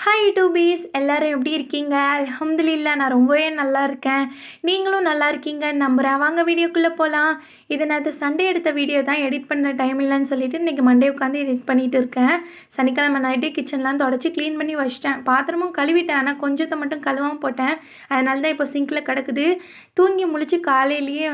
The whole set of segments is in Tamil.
ஹாய் டூபீஸ் எல்லாரும் எப்படி இருக்கீங்க? அல்ஹம்துலில்லாஹ் நான் ரொம்பவே நல்லா இருக்கேன். நீங்களும் நல்லா இருக்கீங்கன்னு நம்புகிறேன். வாங்க வீடியோக்குள்ளே போகலாம். இது நேற்று சண்டே எடுத்த வீடியோ தான், எடிட் பண்ண டைம் இல்லைன்னு சொல்லிட்டு இன்றைக்கி மண்டே உட்காந்து எடிட் பண்ணிகிட்டு இருக்கேன். சனிக்கிழமை நைட்டே கிச்சன்லாம் தொடச்சி க்ளீன் பண்ணி வச்சிட்டேன். பாத்திரமும் கழுவிட்டேன், ஆனால் கொஞ்சத்தை மட்டும் கழுவாமல் போட்டேன். அதனால தான் இப்போ சிங்கில் கிடக்குது. தூங்கி முழிச்சு காலையிலேயே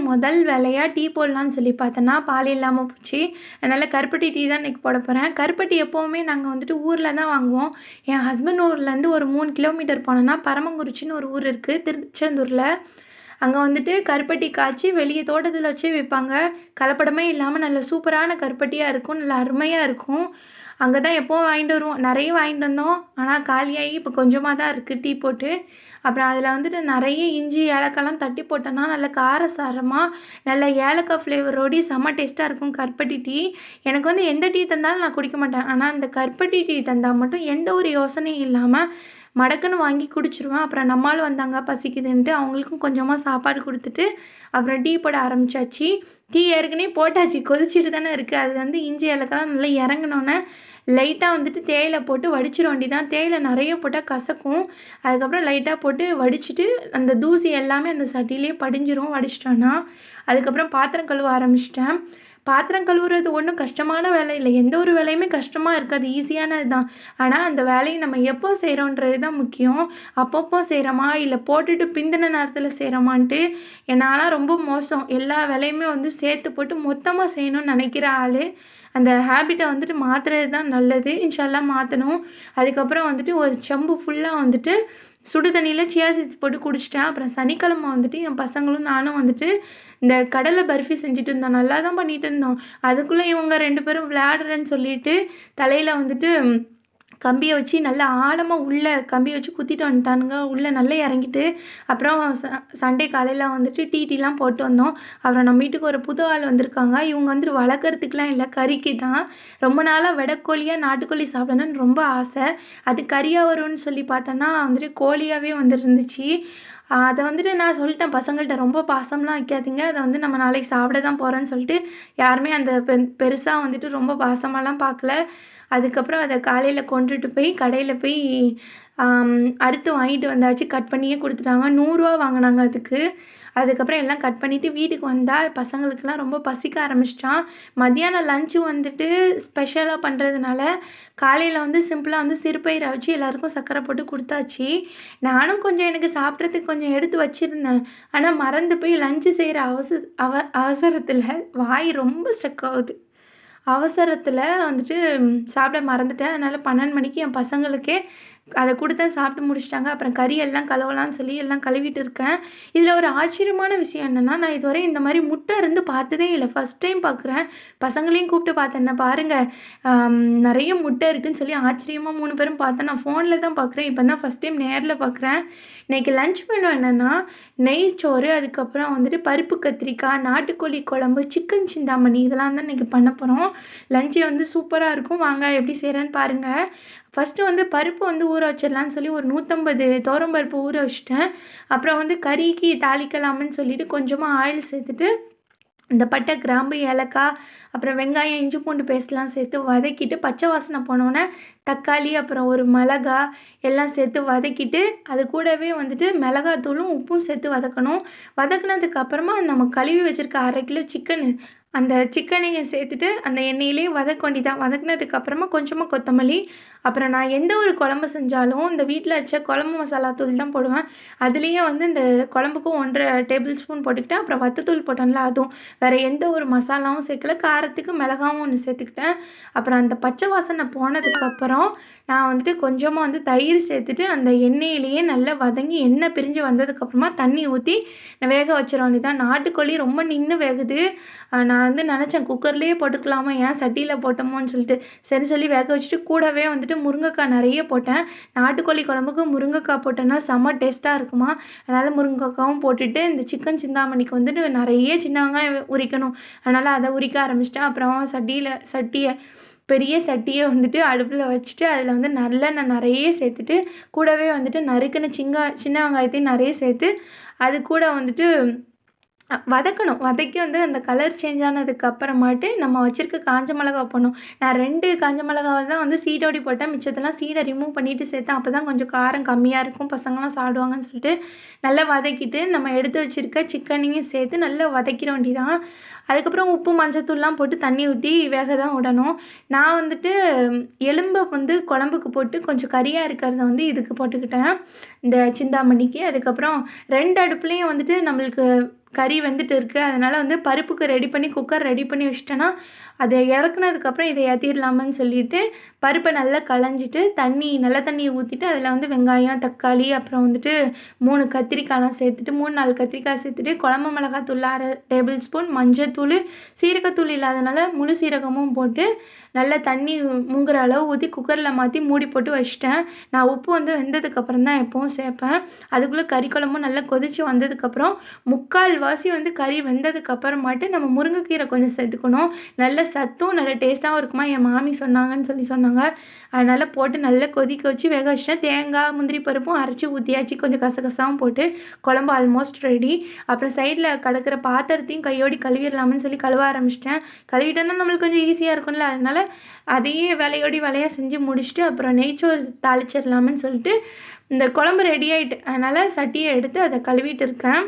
முதல் வேலையாக டீ போடலான்னு சொல்லி பார்த்தேன்னா பால் இல்லாமல் போச்சு. அதனால் கருப்பட்டி டீ தான் இன்றைக்கி போட போகிறேன். கருப்பட்டி எப்போவுமே நாங்கள் ஊரில் தான் வாங்குவோம். என் ஹஸ்பண்ட் ஊர்லேருந்து ஒரு 3 கிலோமீட்டர் போனோன்னா பரமங்குறிச்சின்னு ஒரு ஊர் இருக்குது திருச்செந்தூரில். அங்கே கருப்பட்டி காய்ச்சி வெளியே தோட்டத்தில் வச்சு விற்பாங்க. கலப்படமே இல்லாமல் நல்ல சூப்பரான கருப்பட்டியாக இருக்கும், நல்ல அருமையாக இருக்கும். அங்கே தான் எப்போவும் வாங்கிட்டு வருவோம். நிறைய வாங்கிட்டு வந்தோம், ஆனால் காலியாகி இப்போ கொஞ்சமாக தான் இருக்குது டீ போட்டு. அப்புறம் அதில் நிறைய இஞ்சி ஏலக்காய்லாம் தட்டி போட்டோன்னா நல்ல காரசாரமாக நல்ல ஏலக்காய் ஃப்ளேவரோடி செம்ம டேஸ்ட்டாக இருக்கும் கருப்பட்டி டீ. எனக்கு எந்த டீ தந்தாலும் நான் குடிக்க மாட்டேன், ஆனால் அந்த கருப்பட்டி டீ தந்தால் மட்டும் எந்த ஒரு யோசனையும் இல்லாமல் மடக்குன்னு வாங்கி குடிச்சிருவேன். அப்புறம் நம்மளும் வந்தாங்க பசிக்குதுன்ட்டு அவங்களுக்கும் கொஞ்சமாக சாப்பாடு கொடுத்துட்டு அப்புறம் டீ போட ஆரம்பித்தாச்சு. டீ ஏற்கனவே போட்டாச்சு, கொதிச்சுட்டு தானே இருக்குது. அது இஞ்சி ஏலக்காய்லாம் நல்லா இறங்கினோன்னே லைட்டாக தேயிலை போட்டு வடிச்சிட வேண்டியதான். தேயிலை நிறைய போட்டால் கசக்கும். அதுக்கப்புறம் லைட்டாக போட்டு வடிச்சிட்டு அந்த தூசி எல்லாமே அந்த சட்டியிலே படிஞ்சிரும் வடிச்சிட்டோன்னா. அதுக்கப்புறம் பாத்திரம் கழுவ ஆரம்பிச்சிட்டேன். பாத்திரம் கழுவுறது ஒன்றும் கஷ்டமான வேலை இல்லை, எந்த ஒரு வேலையுமே கஷ்டமாக இருக்காது, ஈஸியானது தான். ஆனால் அந்த வேலையை நம்ம எப்போ செய்கிறோன்றது தான் முக்கியம். அப்பப்போ செய்கிறோமா இல்லை போட்டுட்டு பிந்தின நேரத்தில் செய்கிறோமான்ட்டு. என்னால் ரொம்ப மோசம், எல்லா வேலையுமே சேர்த்து போட்டு மொத்தமாக செய்யணும்னு நினைக்கிற ஆள். அந்த ஹேபிட்டை மாற்றுறது தான் நல்லது. இன்ஷால்லாம் மாற்றணும். அதுக்கப்புறம் ஒரு செம்பு ஃபுல்லாக சுடு தண்ணியில் சியா சீட்ஸ் போட்டு குடிச்சிட்டேன். அப்புறம் சனிக்கிழமை என் பசங்களும் நானும் இந்த கடலை பர்ஃபி செஞ்சுட்டு இருந்தோம். நல்லா தான் பண்ணிகிட்டு இருந்தோம். அதுக்குள்ளே இவங்க 2 பேரும் விளையாடுறேன்னு சொல்லிட்டு தலையில் கம்பியை வச்சு நல்லா ஆழமாக உள்ளே கம்பியை வச்சு குத்திட்டு வந்துட்டானுங்க. உள்ளே நல்லா இறங்கிட்டு அப்புறம் சண்டே காலையில் டீலாம் போட்டு வந்தோம். அப்புறம் நம்ம வீட்டுக்கு ஒரு புது ஆள் வந்திருக்காங்க. இவங்க வளர்க்குறதுக்குலாம் இல்லை, கறிக்கு தான். ரொம்ப நாளாக வெடக்கோழியாக நாட்டுக்கோழி சாப்பிடணுன்னு ரொம்ப ஆசை. அது கறியாக வரும்னு சொல்லி பார்த்தோன்னா கோழியாகவே இருந்துச்சு. அதை நான் சொல்லிட்டேன் பசங்கள்கிட்ட, ரொம்ப பாசம்லாம் வைக்காதீங்க, அதை நம்ம நாளைக்கு சாப்பிட தான் போகிறேன்னு சொல்லிட்டு யாருமே அந்த பெருசாக ரொம்ப பாசமாலாம் பார்க்கல. அதுக்கப்புறம் அதை காலையில் கொண்டுட்டு போய் கடையில் போய் அறுத்து வாங்கிட்டு வந்தாச்சு. கட் பண்ணியே கொடுத்துட்டாங்க. 100 ரூபா வாங்கினாங்க அதுக்கு. அதுக்கப்புறம் எல்லாம் கட் பண்ணிவிட்டு வீட்டுக்கு வந்தால் பசங்களுக்கெல்லாம் ரொம்ப பசிக்க ஆரம்பிச்சிட்டான். மத்தியானம் லஞ்சு ஸ்பெஷலாக பண்ணுறதுனால காலையில் சிம்பிளாக சிறுபயிரை வச்சு எல்லாேருக்கும் சர்க்கரை போட்டு கொடுத்தாச்சு. நானும் கொஞ்சம் எனக்கு சாப்பிட்றதுக்கு கொஞ்சம் எடுத்து வச்சுருந்தேன். ஆனால் மறந்து போய் லஞ்சு செய்கிற அவசரத்தில் வாய் ரொம்ப ஸ்ட்ரக் ஆகுது. அவசரத்தில் சாப்பிட மறந்துட்டேன். அதனால் 12 மணிக்கு என் பசங்களுக்கே அதை கொடுத்தேன், சாப்பிட்டு முடிச்சிட்டாங்க. அப்புறம் கறி எல்லாம் கழுவலான்னு சொல்லி எல்லாம் கழுவிட்டு இருக்கேன். இதில் ஒரு ஆச்சரியமான விஷயம் என்னென்னா, நான் இதுவரை இந்த மாதிரி முட்டை இருந்து பார்த்ததே இல்லை, ஃபஸ்ட் டைம் பார்க்குறேன். பசங்களையும் கூப்பிட்டு பார்த்தேன், பாருங்கள் நிறைய முட்டை இருக்குதுன்னு சொல்லி ஆச்சரியமாக 3 பேரும் பார்த்தேன். நான் ஃபோனில் தான் பார்க்குறேன், இப்போ தான் ஃபஸ்ட் டைம் நேரில் பார்க்குறேன். இன்றைக்கி லஞ்ச் மெனு என்னென்னா, நெய் சோறு, அதுக்கப்புறம் பருப்பு கத்திரிக்காய், நாட்டுக்கோழி குழம்பு, சிக்கன் சிந்தாமணி, இதெல்லாம் தான் இன்றைக்கி பண்ண போகிறோம். லஞ்சு சூப்பராக இருக்கும். வாங்க எப்படி செய்கிறேன்னு பாருங்கள். ஃபஸ்ட்டு பருப்பு ஊற வச்சிடலான்னு சொல்லி ஒரு 150 துவரம்பருப்பு ஊற வச்சுட்டேன். அப்புறம் கறிக்கு தாளிக்கலாம்னு சொல்லிவிட்டு கொஞ்சமாக ஆயில் சேர்த்துட்டு இந்த பட்டை, கிராம்பு, ஏலக்காய், அப்புறம் வெங்காயம், இஞ்சி பூண்டு பேஸ்ட்லாம் சேர்த்து வதக்கிட்டு பச்சை வாசனை போனோன்னே தக்காளி, அப்புறம் ஒரு மிளகா எல்லாம் சேர்த்து வதக்கிட்டு அது கூடவே மிளகாத்தூளும் உப்பும் சேர்த்து வதக்கணும். வதக்குனதுக்கப்புறமா நம்ம கழுவி வச்சுருக்க 1/2 கிலோ சிக்கனு, அந்த சிக்கனையும் சேர்த்துட்டு அந்த எண்ணெயிலே வதக்க வேண்டியதான். வதக்குனதுக்கப்புறமா கொஞ்சமாக கொத்தமல்லி. அப்புறம் நான் எந்த ஒரு குழம்பு செஞ்சாலும் இந்த வீட்டில் வச்ச குழம்பு மசாலா தூள் தான் போடுவேன். அதுலேயே இந்த குழம்புக்கும் 1.5 டேபிள் ஸ்பூன் போட்டுக்கிட்டேன். அப்புறம் வத்தத்தூள் போட்டேன்ல அதுவும், வேறு எந்த ஒரு மசாலாவும் சேர்க்கல. காரத்துக்கு மிளகாவும் 1 சேர்த்துக்கிட்டேன். அப்புறம் அந்த பச்சை வாசனை போனதுக்கப்புறம் நான் கொஞ்சமாக தயிர் சேர்த்துட்டு அந்த எண்ணெயிலேயே நல்லா வதங்கி எண்ணெய் பிரிஞ்சு வந்ததுக்கப்புறமா தண்ணி ஊற்றி நான் வேக வச்சிட வேண்டியதான். நாட்டுக்கோழி ரொம்ப நின்று வேகுது. நான் நினச்சேன் குக்கர்லேயே போட்டுக்கலாமா, ஏன் சட்டியில் போட்டோமோன்னு சொல்லிட்டு. சரி சொல்லி வேக வச்சுட்டு கூடவே முருங்கைக்காய் நிறைய போட்டேன். நாட்டுக்கோழி குழம்புக்கு முருங்கைக்காய் போட்டேன்னா செம்ம டேஸ்ட்டாக இருக்குமா. அதனால் முருங்கைக்காவும் போட்டுட்டு இந்த சிக்கன் சிந்தாமணிக்கு நிறைய சின்ன வெங்காயம் உரிக்கணும். அதனால் அதை உரிக்க ஆரம்பிச்சிட்டேன். அப்புறம் சட்டியை பெரிய சட்டியை அடுப்பில் வச்சுட்டு அதில் நல்லெண்ணெய் நிறைய சேர்த்துட்டு கூடவே நறுக்குன சின்ன வெங்காயத்தையும் நிறைய சேர்த்து அது கூட வதக்கணும். வதக்கி வந்து அந்த கலர் சேஞ்ச் ஆனதுக்கு அப்புறமாட்டு நம்ம வச்சிருக்க காஞ்ச மிளகா போடணும். நான் 2 காஞ்ச மிளகாவ தான் வந்து சீடோடி போட்டேன். மிச்சத்தெல்லாம் சீட ரிமூவ் பண்ணிட்டு சேர்த்தேன். அப்போ தான் கொஞ்சம் காரம் கம்மியா இருக்கும். பசங்கலாம் சாப்பிடுவாங்கன்னு சொல்லிட்டு நல்லா வதக்கிட்டு, நம்ம எடுத்து வச்சிருக்க சிக்கனையும் சேர்த்து நல்லா வதக்கிற வேண்டியதான். அதுக்கப்புறம் உப்பு, மஞ்சத்தூள்லாம் போட்டு தண்ணி ஊத்தி வேக தான் விடணும். நான் வந்துட்டு எலும்ப வந்து குழம்புக்கு போட்டு கொஞ்சம் கறியா இருக்கிறத வந்து இதுக்கு போட்டுக்கிட்டேன். இந்த சிந்தாமணிக்கு. அதுக்கப்புறம் 2 அடுப்புலேயும் வந்துட்டு நம்மளுக்கு கறி வெந்துட்டு இருக்குது. அதனால் வந்து பருப்புக்கு ரெடி பண்ணி குக்கர் ரெடி பண்ணி வச்சிட்டேன்னா, அதை இறக்குனதுக்கப்புறம் இதை ஏற்றிடலாமான்னு சொல்லிட்டு பருப்பை நல்லா களைஞ்சிட்டு நல்ல தண்ணியை ஊற்றிட்டு அதில் வந்து வெங்காயம், தக்காளி, அப்புறம் வந்துட்டு 3 கத்திரிக்காய்லாம் சேர்த்துட்டு 3, 4 கத்திரிக்காய் சேர்த்துட்டு குழம்பு மிளகாத்தூள் 1/2 டேபிள் ஸ்பூன், மஞ்சத்தூள், சீரகத்தூள் இல்லாதனால முழு சீரகமும் போட்டு நல்லா தண்ணி முங்குற அளவு ஊற்றி குக்கரில் மாற்றி மூடி போட்டு வச்சிட்டேன். நான் உப்பு வந்து வெந்ததுக்கப்புறம் தான் எப்பவும் சேர்ப்பேன். அதுக்குள்ளே கறி குழம்பும் நல்லா கொதித்து வந்ததுக்கப்புறம் 3/4 வந்து கறி வெந்ததுக்கப்புறமாட்டு நம்ம முருங்கைக்கீரை கொஞ்சம் சேர்த்துக்கணும். நல்ல சத்தும் நல்ல டேஸ்ட்டாகவும் இருக்குமா என் மாமி சொன்னாங்கன்னு சொன்னாங்க. அதனால் போட்டு நல்லா கொதிக்க வச்சு வேக வச்சிட்டேன். தேங்காய், முந்திரி பருப்பும் அரைச்சி ஊற்றியாச்சு. கொஞ்சம் கசகசாவும் போட்டு குழம்பு ஆல்மோஸ்ட் ரெடி. அப்புறம் சைடில் கிடக்கிற பாத்திரத்தையும் கையோடி கழுவிடலாம்னு சொல்லி கழுவ ஆரம்பிச்சிட்டேன். கழுவிட்டோன்னா நம்மளுக்கு கொஞ்சம் ஈஸியாக இருக்கும்ல. அதனால் அதையே வேலையாக செஞ்சு முடிச்சுட்டு அப்புறம் நெய்ச்சோறு தாளிச்சிடலாம்னு சொல்லிட்டு இந்த குழம்பு ரெடி ஆகிட்டு அதனால் சட்டியை எடுத்து அதை கழுவிட்டு இருக்கேன்.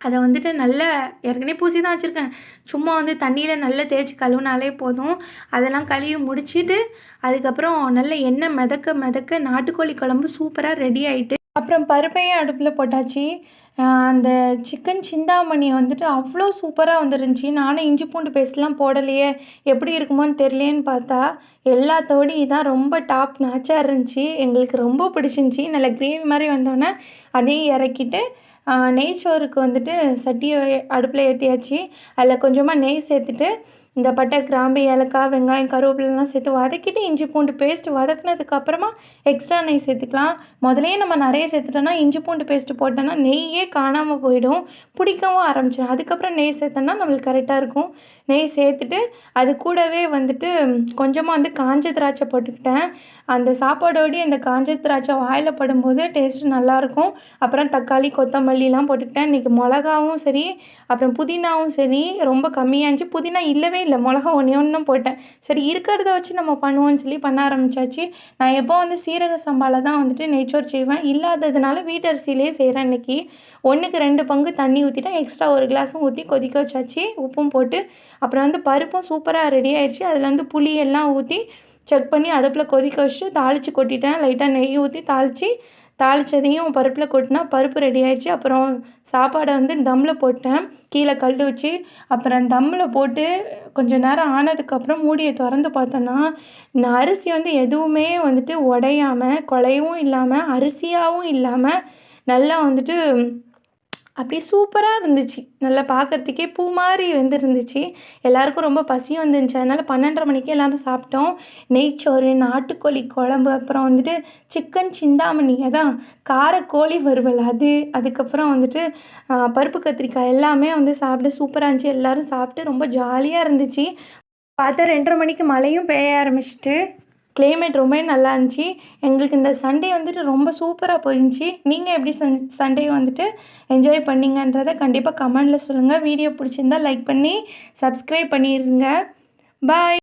அதை வந்துட்டு நல்லா ஏற்கனவே பூசி தான் வச்சுருக்கேன். சும்மா வந்து தண்ணியில் நல்லா தேய்ச்சி கழுவுனாலே போதும். அதெல்லாம் கழுவி முடிச்சுட்டு அதுக்கப்புறம் நல்ல எண்ணெய் மிதக்க நாட்டுக்கோழி குழம்பு சூப்பராக ரெடி ஆகிட்டு அப்புறம் பருப்பையும் அடுப்பில் போட்டாச்சு. அந்த சிக்கன் சிந்தாமணி வந்துட்டு அவ்வளோ சூப்பராக வந்துருந்துச்சி. நானும் இஞ்சி பூண்டு பேஸ்ட்லாம் போடலையே, எப்படி இருக்குமோன்னு தெரியலேன்னு பார்த்தா எல்லாத்தோடு இதான் ரொம்ப டாப் நாச்சாக இருந்துச்சு. எங்களுக்கு ரொம்ப பிடிச்சிருந்துச்சி. நல்ல கிரேவி மாதிரி வந்தோடனே அதையும் இறக்கிட்டு நெய்ச்சோறுக்கு வந்துட்டு சட்டியை அடுப்பில் ஏற்றியாச்சு. அதில் கொஞ்சமாக நெய் சேர்த்துட்டு இந்த பட்டை, கிராம்பு, ஏலக்காய், வெங்காயம், கருவேப்பிலெலாம் சேர்த்து வதக்கிட்டு இஞ்சி பூண்டு பேஸ்ட்டு வதக்குனதுக்கு அப்புறமா எக்ஸ்ட்ரா நெய் சேர்த்துக்கலாம். முதலையே நம்ம நிறைய சேர்த்துட்டோன்னா இஞ்சி பூண்டு பேஸ்ட்டு போட்டோன்னா நெய்யே காணாமல் போயிடும், பிடிக்கவும் ஆரம்பிச்சிடும். அதுக்கப்புறம் நெய் சேர்த்தோன்னா நம்மளுக்கு கரெக்டாக இருக்கும். நெய் சேர்த்துட்டு அது கூடவே வந்துட்டு கொஞ்சமாக வந்து காஞ்ச திராட்சை போட்டுக்கிட்டேன். அந்த சாப்பாடோடு இந்த காஞ்ச திராட்சை வாயில் படும்போது டேஸ்ட்டு நல்லாயிருக்கும். அப்புறம் தக்காளி, கொத்தமல்லிலாம் போட்டுக்கிட்டேன். இன்றைக்கி மிளகாவும் சரி, அப்புறம் புதினாவும் சரி ரொம்ப கம்மியாக இருந்துச்சு. புதினா இல்லவே இல்லை, மிளகா ஒன்று போட்டேன். சரி இருக்கிறத வச்சு நம்ம பண்ணுவோன்னு சொல்லி பண்ண ஆரம்பித்தாச்சு. நான் எப்போ வந்து சீரக சம்பாவில் தான் வந்துட்டு நெய்ச்சோறு செய்வேன். இல்லாததுனால வீட்டரிசியிலே செய்கிறேன். இன்றைக்கி 1க்கு 2 பங்கு தண்ணி ஊற்றிட்டேன். எக்ஸ்ட்ரா 1 கிளாஸும் ஊற்றி கொதிக்க வச்சாச்சு, உப்பும் போட்டு. அப்புறம் வந்து பருப்பும் சூப்பராக ரெடி ஆகிடுச்சு. அதில் வந்து புளி எல்லாம் ஊற்றி செக் பண்ணி அடுப்பில் கொதிக்க வச்சுட்டு தாளித்து கொட்டிட்டேன். லைட்டாக நெய் ஊற்றி தாளித்ததையும் பருப்பில் கொட்டினா பருப்பு ரெடி ஆகிடுச்சு. அப்புறம் சாப்பாடை வந்து தம்மில் போட்டேன், கீழே கல் வச்சு. அப்புறம் தம்மில் போட்டு கொஞ்சம் நேரம் ஆனதுக்கப்புறம் மூடியை திறந்து பார்த்தோன்னா இந்த அரிசி வந்து எதுவுமே வந்துட்டு உடையாமல், குழையவும் இல்லாமல், அரிசியாகவும் இல்லாமல் நல்லா வந்துட்டு அப்படியே சூப்பராக இருந்துச்சு. நல்லா பார்க்குறதுக்கே பூ மாதிரி இருந்துச்சு. எல்லாருக்கும் ரொம்ப பசியும் வந்துருந்துச்சு. அதனால் 12:30 மணிக்கு எல்லோரும் சாப்பிட்டோம். நெய்ச்சோறு, நாட்டுக்கோழி குழம்பு, அப்புறம் வந்துட்டு சிக்கன் சிந்தாமணி, அதான் காரக்கோழி வறுவல் அது, அதுக்கப்புறம் வந்துட்டு பருப்பு கத்திரிக்காய் எல்லாமே வந்து சாப்பிட்டு சூப்பராக இருந்துச்சு. எல்லோரும் சாப்பிட்டு ரொம்ப ஜாலியாக இருந்துச்சு. பார்த்தா 2:30 மணிக்கு மழையும் பெய்ய ஆரம்பிச்சிட்டு கிளைமேட் ரொம்பவே நல்லா இருந்துச்சு. எங்களுக்கு இந்த சண்டே வந்துட்டு ரொம்ப சூப்பராக போயிருந்துச்சி. நீங்கள் எப்படி சண்டே வந்துட்டு என்ஜாய் பண்ணிங்கன்றதை கண்டிப்பாக கமெண்டில் சொல்லுங்கள். வீடியோ பிடிச்சிருந்தால் லைக் பண்ணி சப்ஸ்கிரைப் பண்ணிடுங்க. பாய்.